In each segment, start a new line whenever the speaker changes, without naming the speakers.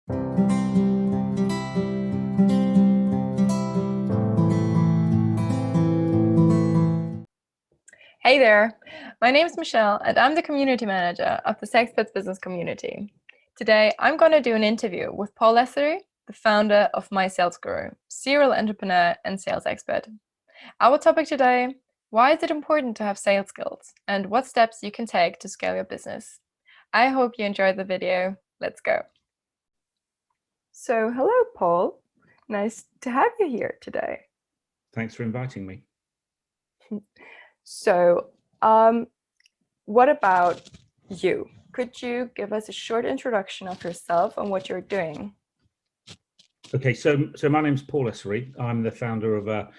Hey there, my name is Michelle and I'm the community manager of the Sexperts Business Community. Today, I'm going to do an interview with Paul Essery, the founder of My Sales Guru, serial entrepreneur and sales expert. Our topic today, why is it important to have sales skills and what steps you can take to scale your business? I hope you enjoyed the video. Let's go. So, hello, Paul. Nice to have you here today.
Thanks for inviting me.
So, what about you? Could you give us a short introduction of yourself and what you're doing?
Okay, so my name's Paul Essery. I'm the founder of a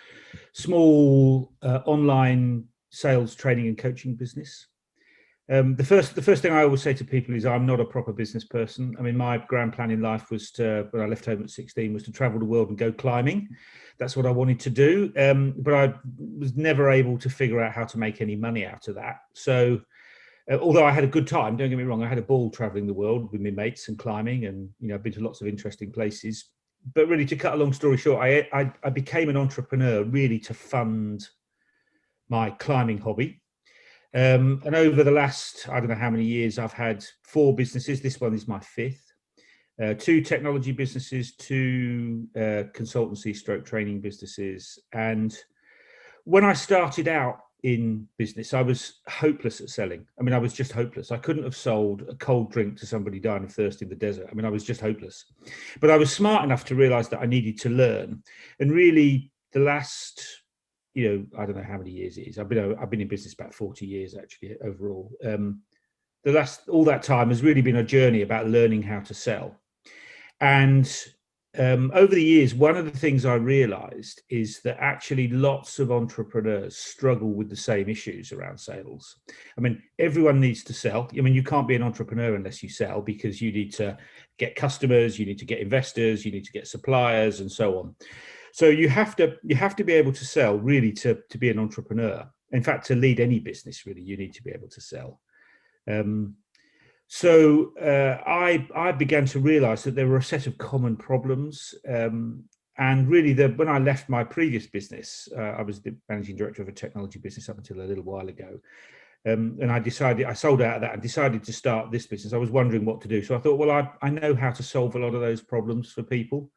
small online sales training and coaching business. The first thing I always say to people is I'm not a proper business person. I mean, my grand plan in life was when I left home at 16, was to travel the world and go climbing. That's what I wanted to do. But I was never able to figure out how to make any money out of that. So although I had a good time, don't get me wrong, I had a ball traveling the world with my mates and climbing, and I've been to lots of interesting places. But really, to cut a long story short, I became an entrepreneur really to fund my climbing hobby. And over the last, I don't know how many years, I've had 4 businesses. This one is my 5th. 2 technology businesses, 2 consultancy stroke training businesses. And when I started out in business, I was hopeless at selling. I mean, I was just hopeless. I couldn't have sold a cold drink to somebody dying of thirst in the desert. I mean, I was just hopeless. But I was smart enough to realize that I needed to learn. And really, the last, I don't know how many years it is. I've been in business about 40 years actually overall. All that time has really been a journey about learning how to sell. And over the years, one of the things I realized is that actually lots of entrepreneurs struggle with the same issues around sales. I mean, everyone needs to sell. I mean, you can't be an entrepreneur unless you sell, because you need to get customers, you need to get investors, you need to get suppliers, and so on. So you have to be able to sell really to be an entrepreneur. In fact, to lead any business, really, you need to be able to sell. So I began to realize that there were a set of common problems. And really, when I left my previous business, I was the managing director of a technology business up until a little while ago. And I sold out of that and decided to start this business. I was wondering what to do. So I thought, well, I know how to solve a lot of those problems for people,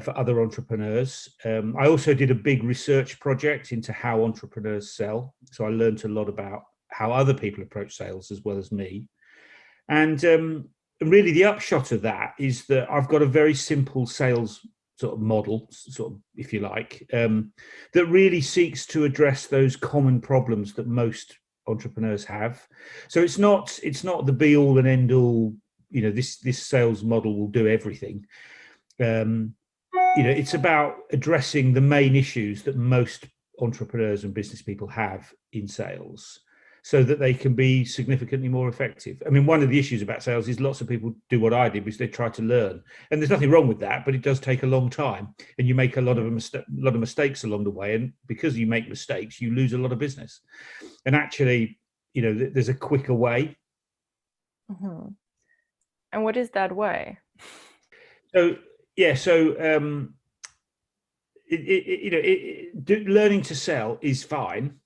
for other entrepreneurs. I also did a big research project into how entrepreneurs sell. So I learned a lot about how other people approach sales as well as me. And really, the upshot of that is that I've got a very simple sales sort of model, sort of, if you like, that really seeks to address those common problems that most entrepreneurs have. So it's not the be all and end all. This sales model will do everything. It's about addressing the main issues that most entrepreneurs and business people have in sales, so that they can be significantly more effective. I mean, one of the issues about sales is lots of people do what I did, which they try to learn. And there's nothing wrong with that, but it does take a long time. And you make a lot of mistakes along the way. And because you make mistakes, you lose a lot of business. And actually, there's a quicker way.
Mm-hmm. And what is that way?
Learning to sell is fine.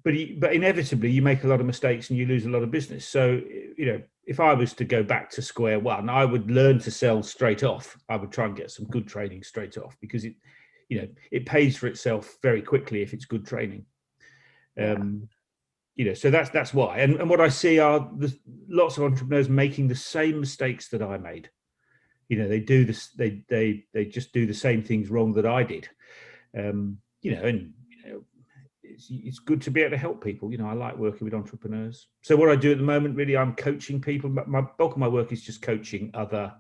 But inevitably you make a lot of mistakes and you lose a lot of business. So, if I was to go back to square one, I would learn to sell straight off. I would try and get some good training straight off, because it pays for itself very quickly if it's good training. So that's why. And what I see are lots of entrepreneurs making the same mistakes that I made. They do this. They just do the same things wrong that I did. It's good to be able to help people. I like working with entrepreneurs. So what I do at the moment, really, I'm coaching people. My bulk of my work is just coaching other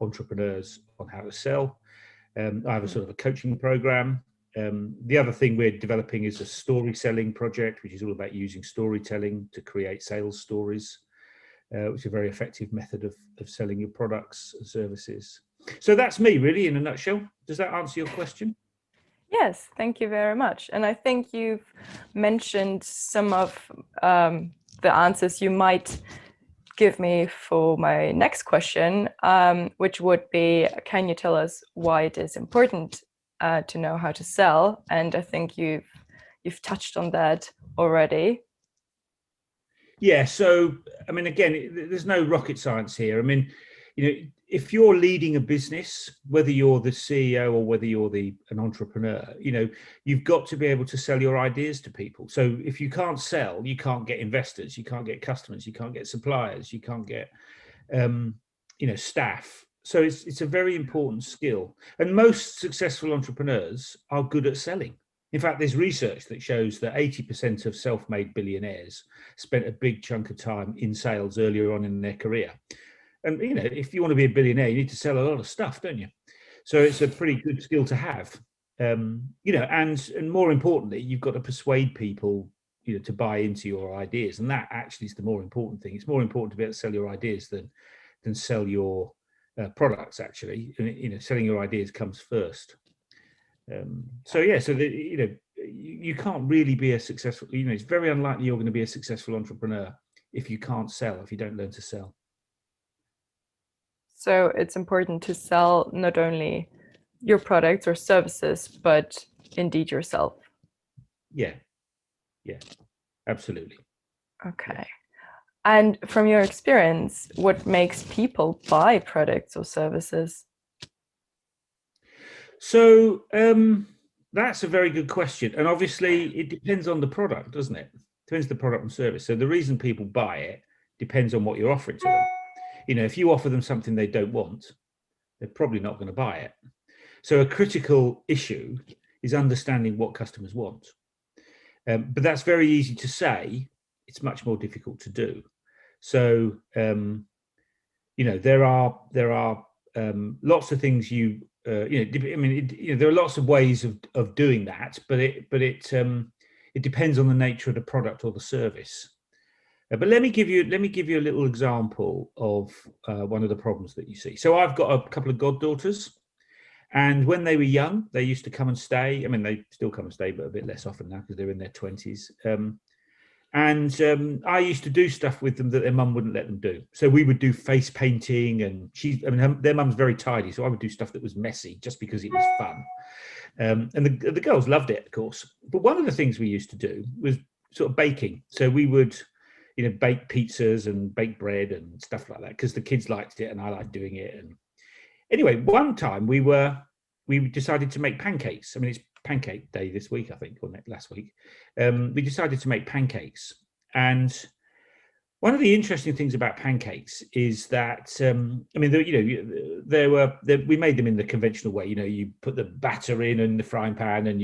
entrepreneurs on how to sell. I have a sort of a coaching program. The other thing we're developing is a story selling project, which is all about using storytelling to create sales stories, which is a very effective method of selling your products and services. So that's me, really, in a nutshell. Does that answer your question?
Yes, thank you very much. And I think you've mentioned some of the answers you might give me for my next question, which would be, can you tell us why it is important to know how to sell? And I think you've touched on that already.
Yeah, so I mean, again, there's no rocket science here. I mean, if you're leading a business, whether you're the CEO or whether you're an entrepreneur, you've got to be able to sell your ideas to people. So if you can't sell, you can't get investors, you can't get customers, you can't get suppliers, you can't get staff. So it's a very important skill, and most successful entrepreneurs are good at selling. In fact, there's research that shows that 80% of self-made billionaires spent a big chunk of time in sales earlier on in their career. And, if you want to be a billionaire, you need to sell a lot of stuff, don't you? So it's a pretty good skill to have. And more importantly, you've got to persuade people, to buy into your ideas. And that actually is the more important thing. It's more important to be able to sell your ideas than sell your products, actually. And, selling your ideas comes first. You can't really be a successful, it's very unlikely you're going to be a successful entrepreneur if you can't sell, if you don't learn to sell.
So it's important to sell not only your products or services, but indeed yourself.
Yeah, absolutely.
Okay.
Yeah.
And from your experience, what makes people buy products or services?
So that's a very good question. And obviously it depends on the product, doesn't it? Depends on the product and service. So the reason people buy it depends on what you're offering to them. If you offer them something they don't want, they're probably not going to buy it. So a critical issue is understanding what customers want. But that's very easy to say. It's much more difficult to do. So, there are lots of things there are lots of ways of doing that, but it depends on the nature of the product or the service. But let me give you a little example of one of the problems that you see. So I've got a couple of goddaughters, and when they were young, they used to come and stay. I mean, they still come and stay, but a bit less often now because they're in their 20s. I used to do stuff with them that their mum wouldn't let them do. So we would do face painting, and their mum's very tidy, so I would do stuff that was messy just because it was fun. And the girls loved it, of course. But one of the things we used to do was sort of baking. So we would, bake pizzas and bake bread and stuff like that because the kids liked it and I liked doing it. And anyway, one time we decided to make pancakes. I mean, it's pancake day this week, I think, or last week. We decided to make pancakes. And one of the interesting things about pancakes is that, we made them in the conventional way. You put the batter in the frying pan, and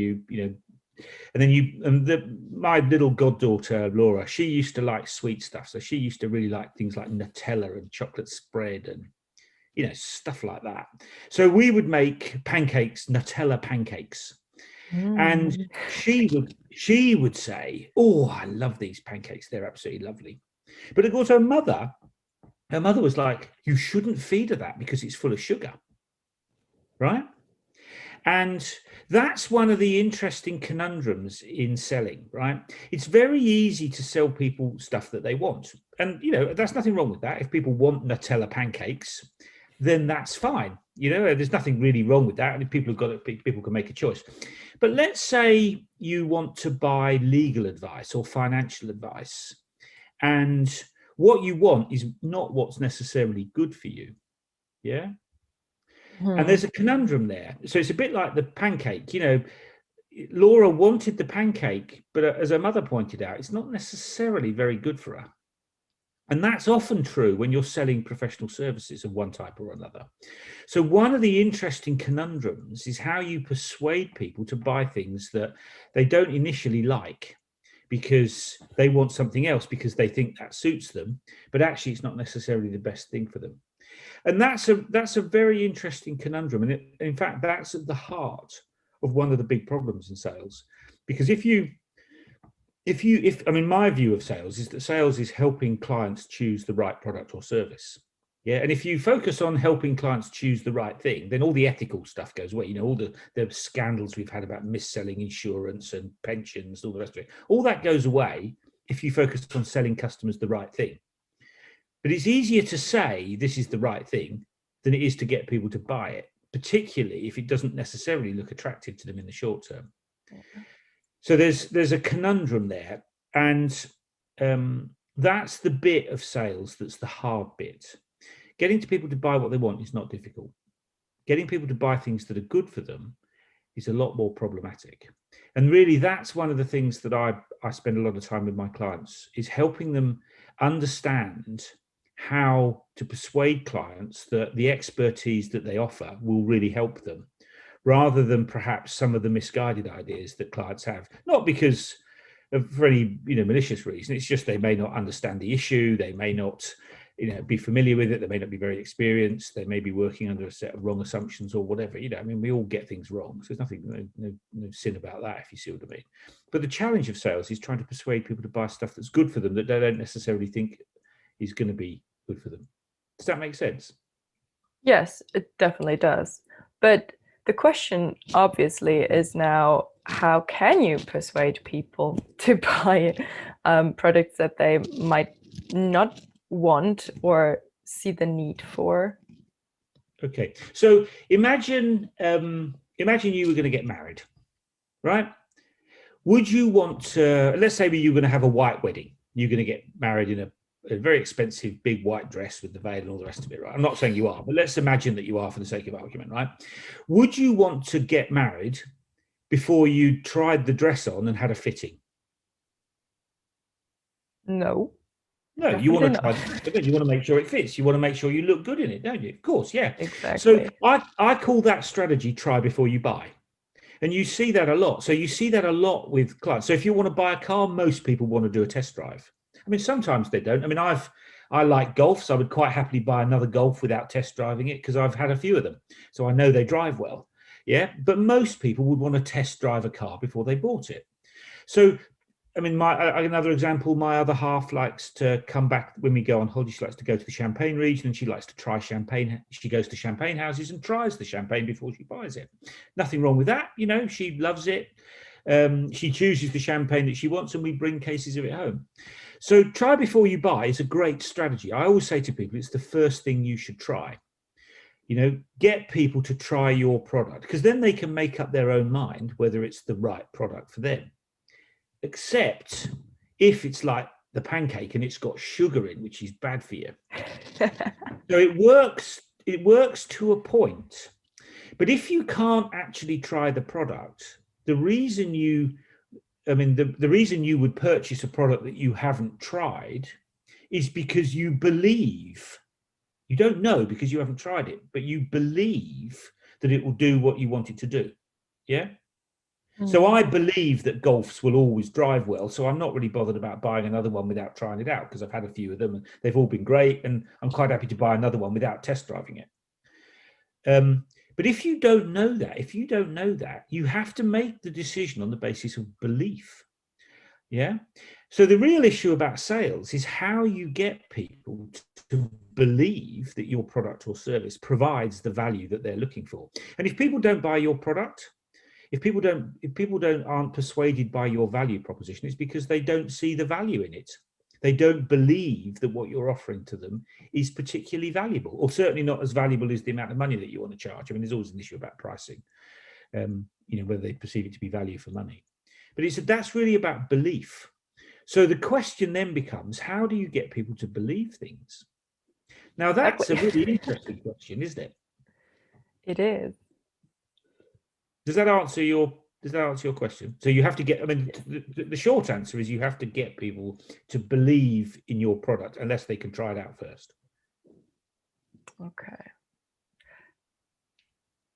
my little goddaughter Laura, she used to like sweet stuff, so she used to really like things like Nutella and chocolate spread and stuff like that. So we would make pancakes, Nutella pancakes. And she would say, "Oh, I love these pancakes. They're absolutely lovely." But of course, her mother was like, "You shouldn't feed her that because it's full of sugar." Right? And that's one of the interesting conundrums in selling, right? It's very easy to sell people stuff that they want. And, there's nothing wrong with that. If people want Nutella pancakes, then that's fine. There's nothing really wrong with that. And people can make a choice. But let's say you want to buy legal advice or financial advice, and what you want is not what's necessarily good for you. Yeah. And there's a conundrum there. So it's a bit like the pancake. Laura wanted the pancake, but as her mother pointed out, it's not necessarily very good for her. And that's often true when you're selling professional services of one type or another. So one of the interesting conundrums is how you persuade people to buy things that they don't initially like because they want something else because they think that suits them, but actually it's not necessarily the best thing for them. And that's a very interesting conundrum. And in fact, that's at the heart of one of the big problems in sales. Because my view of sales is that sales is helping clients choose the right product or service. Yeah. And if you focus on helping clients choose the right thing, then all the ethical stuff goes away. All the scandals we've had about mis-selling insurance and pensions, all the rest of it, all that goes away if you focus on selling customers the right thing. But it's easier to say this is the right thing than it is to get people to buy it, particularly if it doesn't necessarily look attractive to them in the short term.
Yeah.
So there's a conundrum there, and that's the bit of sales that's the hard bit. Getting to people to buy what they want is not difficult. Getting people to buy things that are good for them is a lot more problematic. And really, that's one of the things that I spend a lot of time with my clients, is helping them understand how to persuade clients that the expertise that they offer will really help them, rather than perhaps some of the misguided ideas that clients have, not because for any malicious reason. It's just they may not understand the issue, they may not be familiar with it, they may not be very experienced, they may be working under a set of wrong assumptions or whatever. I mean, we all get things wrong, so there's nothing, no sin about that, if you see what I mean. But the challenge of sales is trying to persuade people to buy stuff that's good for them, that they don't necessarily think is going to be good for them. Does that make sense?
Yes, it definitely does. But the question obviously is now, how can you persuade people to buy products that they might not want or see the need for?
Okay, so imagine you were going to get married, right? Would you want to, let's say you're going to have a white wedding, you're going to get married in a very expensive big white dress with the veil and all the rest of it, right? I'm not saying you are, but let's imagine that you are for the sake of argument, right? Would you want to get married before you tried the dress on and had a fitting?
No.
No, you want to try the dress, but then you want to make sure it fits. You want to make sure you look good in it, don't you? Of course, yeah.
Exactly.
So I call that strategy try before you buy. And you see that a lot. So you see that a lot with clients. So if you want to buy a car, most people want to do a test drive. I mean, sometimes they don't. I mean, I like Golf, so I would quite happily buy another Golf without test driving it, because I've had a few of them. So I know they drive well. Yeah. But most people would want to test drive a car before they bought it. So I mean, another example, my other half likes to come back when we go on holiday. She likes to go to the Champagne region, and she likes to try champagne. She goes to champagne houses and tries the champagne before she buys it. Nothing wrong with that. She loves it. She chooses the champagne that she wants, and we bring cases of it home. So try before you buy is a great strategy. I always say to people, it's the first thing you should try. Get people to try your product, because then they can make up their own mind whether it's the right product for them. Except if it's like the pancake and it's got sugar in, which is bad for you. So it works to a point. But if you can't actually try the product, the reason you would purchase a product that you haven't tried is because you believe, you don't know because you haven't tried it, but you believe that it will do what you want it to do. Yeah. So I believe that Golfs will always drive well. So I'm not really bothered about buying another one without trying it out, because I've had a few of them and they've all been great. And I'm quite happy to buy another one without test driving it. But if you don't know that, you have to make the decision on the basis of belief. Yeah. So the real issue about sales is how you get people to believe that your product or service provides the value that they're looking for. And if people don't buy your product, if people aren't persuaded by your value proposition, it's because they don't see the value in it. They don't believe that what you're offering to them is particularly valuable, or certainly not as valuable as the amount of money that you want to charge. I mean, there's always an issue about pricing, whether they perceive it to be value for money. But that's really about belief. So the question then becomes, how do you get people to believe things? Now, that's a really interesting question, isn't it?
It is.
Does that answer your question? So you have to get, I mean, the short answer is you have to get people to believe in your product unless they can try it out first.
Okay.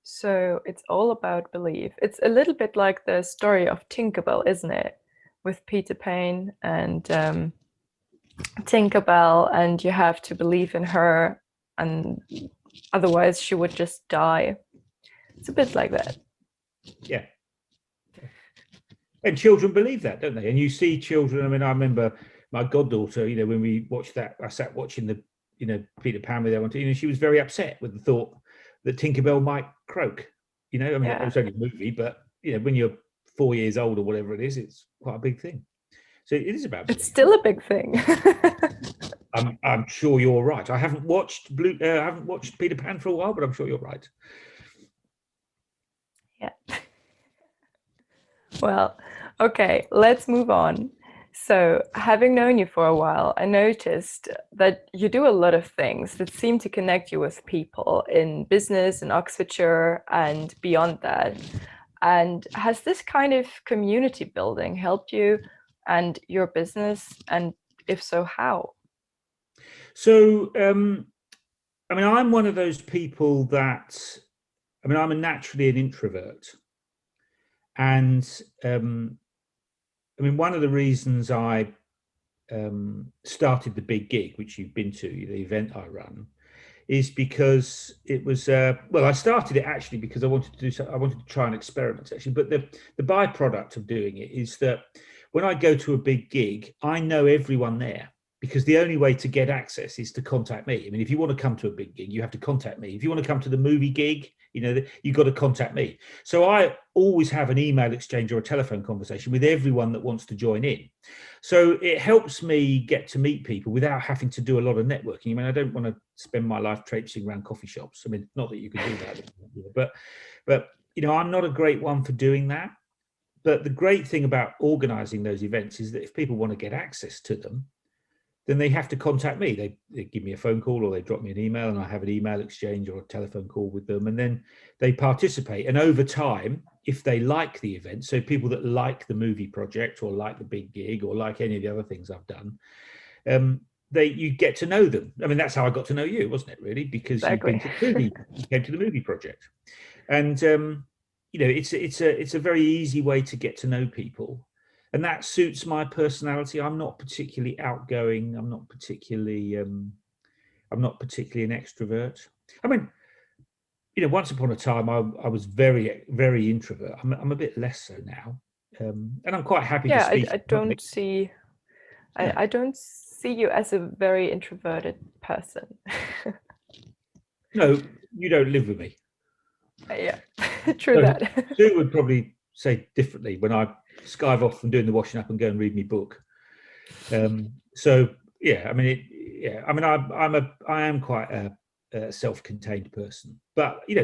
So it's all about belief. It's a little bit like the story of Tinkerbell, isn't it? With Peter Pan and Tinkerbell, and you have to believe in her, and otherwise she would just die. It's a bit like that.
Yeah. And children believe that, don't they? And you see children, I mean, I remember my goddaughter, when we watched that, I sat watching the, Peter Pan with her, she was very upset with the thought that Tinkerbell might croak. I mean, it was only a movie, but, when you're 4 years old or whatever it is, it's quite a big thing. So it is about
It's
building.
still a big thing.
I'm sure you're right. I haven't watched Peter Pan for a while, but I'm sure you're right.
Yeah. Well, okay, let's move on. So, having known you for a while, I noticed that you do a lot of things that seem to connect you with people in business in Oxfordshire and beyond that. And has this kind of community building helped you and your business? And if so, how?
So, I mean, I'm one of those people that, I mean, I'm naturally an introvert. And I mean, one of the reasons I started the Big Gig, which you've been to, the event I run, is because it was well, I started it actually because I wanted to do so. I wanted to try an experiment actually, but the byproduct of doing it is that when I go to a big gig, I know everyone there, because the only way to get access is to contact me. I mean, if you want to come to a big gig, you have to contact me. If you want to come to the movie gig, you know, you've got to contact me. So I always have an email exchange or a telephone conversation with everyone that wants to join in. So it helps me get to meet people without having to do a lot of networking. I mean, I don't want to spend my life traipsing around coffee shops. I mean, not that you can do that, but you know, I'm not a great one for doing that. But the great thing about organizing those events is that if people want to get access to them, then they have to contact me. They give me a phone call or they drop me an email, and I have an email exchange or a telephone call with them, and then they participate. And over time, if they like the event, so people that like the movie project or like the big gig or like any of the other things I've done, you get to know them. I mean, that's how I got to know you, wasn't it, really? Because
Exactly.
you came to the movie project. And you know, it's a very easy way to get to know people. And that suits my personality. I'm not particularly outgoing. I'm not particularly an extrovert. I mean, you know, once upon a time, I was very, very introvert. I'm a bit less so now, and I'm quite happy to
Yeah,
speak.
I don't see
No,
I don't see you as a very introverted person.
no, you don't live with me.
Yeah, true
So
that.
Sue would probably say differently when I skive off from doing the washing up and go and read my book. So yeah, I mean, I mean, I am quite a self-contained person, but you know,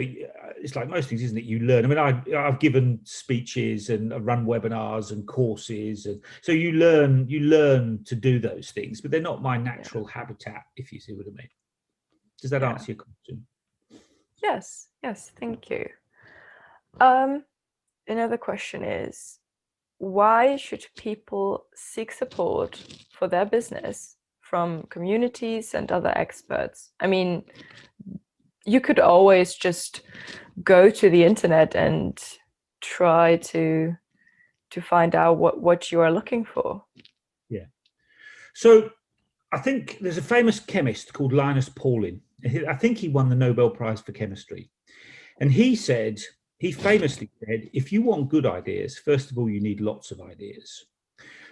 it's like most things, isn't it? You learn. I mean, I've given speeches and I've run webinars and courses, and so you learn to do those things, but they're not my natural habitat, if you see what I mean. Does that
Yeah.
answer your question?
Yes, thank you. Another question is, why should people seek support for their business from communities and other experts? I mean, you could always just go to the internet and try to find out what you are looking for.
Yeah. So I think there's a famous chemist called Linus Pauling. I think he won the Nobel Prize for chemistry. And he famously said, if you want good ideas, first of all, you need lots of ideas.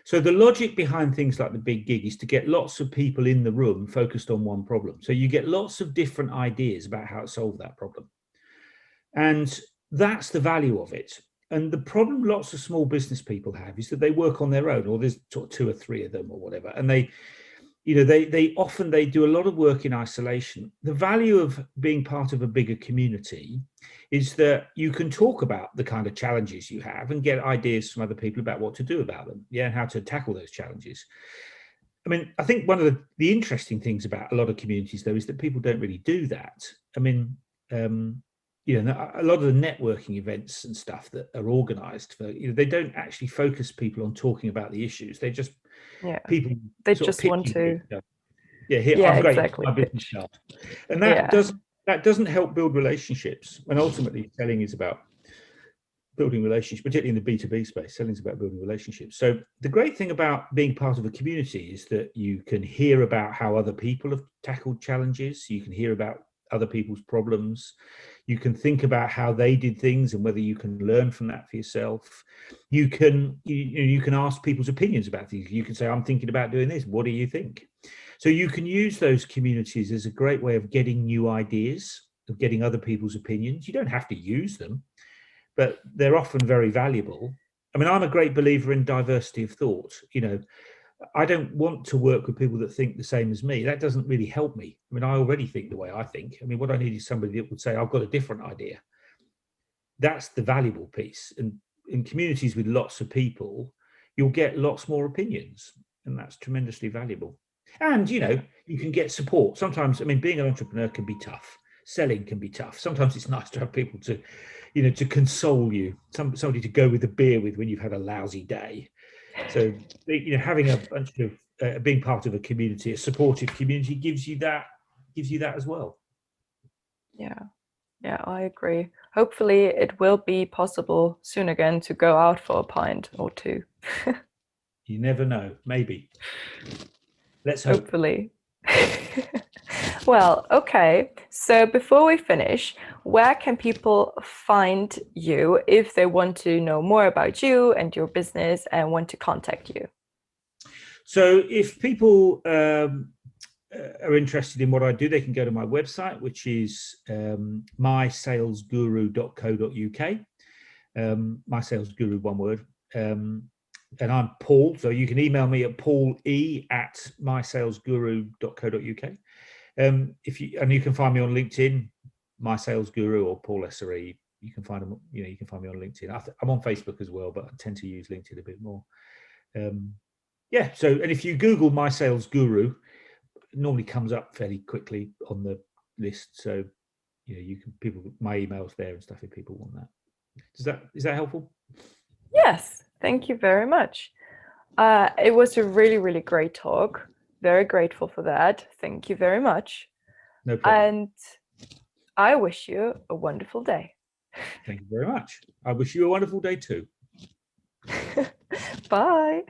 So the logic behind things like the big gig is to get lots of people in the room focused on one problem. So you get lots of different ideas about how to solve that problem. And that's the value of it. And the problem lots of small business people have is that they work on their own, or there's sort of 2 or 3 of them or whatever. And they often do a lot of work in isolation. The value of being part of a bigger community is that you can talk about the kind of challenges you have and get ideas from other people about what to do about them, and how to tackle those challenges. I mean, I think one of the interesting things about a lot of communities, though, is that people don't really do that. I mean, a lot of the networking events and stuff that are organized for, they don't actually focus people on talking about the issues. They just people
they
sort of
just want
pitching
to
here I'm great,
exactly
my business
pitch.
card. And that doesn't help build relationships. And ultimately selling is about building relationships, particularly in the B2B space. Selling is about building relationships. So the great thing about being part of a community is that you can hear about how other people have tackled challenges. You can hear about other people's problems. You can think about how they did things and whether you can learn from that for yourself. You can ask people's opinions about things. You can say, I'm thinking about doing this. What do you think? So you can use those communities as a great way of getting new ideas, of getting other people's opinions. You don't have to use them, but they're often very valuable. I mean, I'm a great believer in diversity of thought. You know, I don't want to work with people that think the same as me. That doesn't really help me. I mean, I already think the way I think. I mean, what I need is somebody that would say, I've got a different idea. That's the valuable piece. And in communities with lots of people, you'll get lots more opinions, and that's tremendously valuable. And, you know, you can get support. Sometimes, I mean, being an entrepreneur can be tough. Selling can be tough. Sometimes it's nice to have people to, you know, to console you, somebody to go with a beer with when you've had a lousy day. So, you know, having a bunch of being part of a community, a supportive community, gives you that as well.
Yeah, I agree. Hopefully it will be possible soon again to go out for a pint or two.
You never know. Maybe. Let's hope.
Hopefully. Well, okay. So before we finish, where can people find you if they want to know more about you and your business and want to contact you?
So if people are interested in what I do, they can go to my website, which is mysalesguru.co.uk. My Sales Guru, one word. And I'm Paul, so you can email me at paule@mysalesguru.co.uk. You can find me on LinkedIn, My Sales Guru or Paul Essery. You can find them. You know, you can find me on LinkedIn. I'm on Facebook as well, but I tend to use LinkedIn a bit more. Yeah. So, and if you Google My Sales Guru, it normally comes up fairly quickly on the list. So, you know, my email's there and stuff if people want that. Is that helpful?
Yes, thank you very much. It was a really, really great talk. Very grateful for that. Thank you very much.
No problem.
And I wish you a wonderful day.
Thank you very much. I wish you a wonderful day too.
Bye.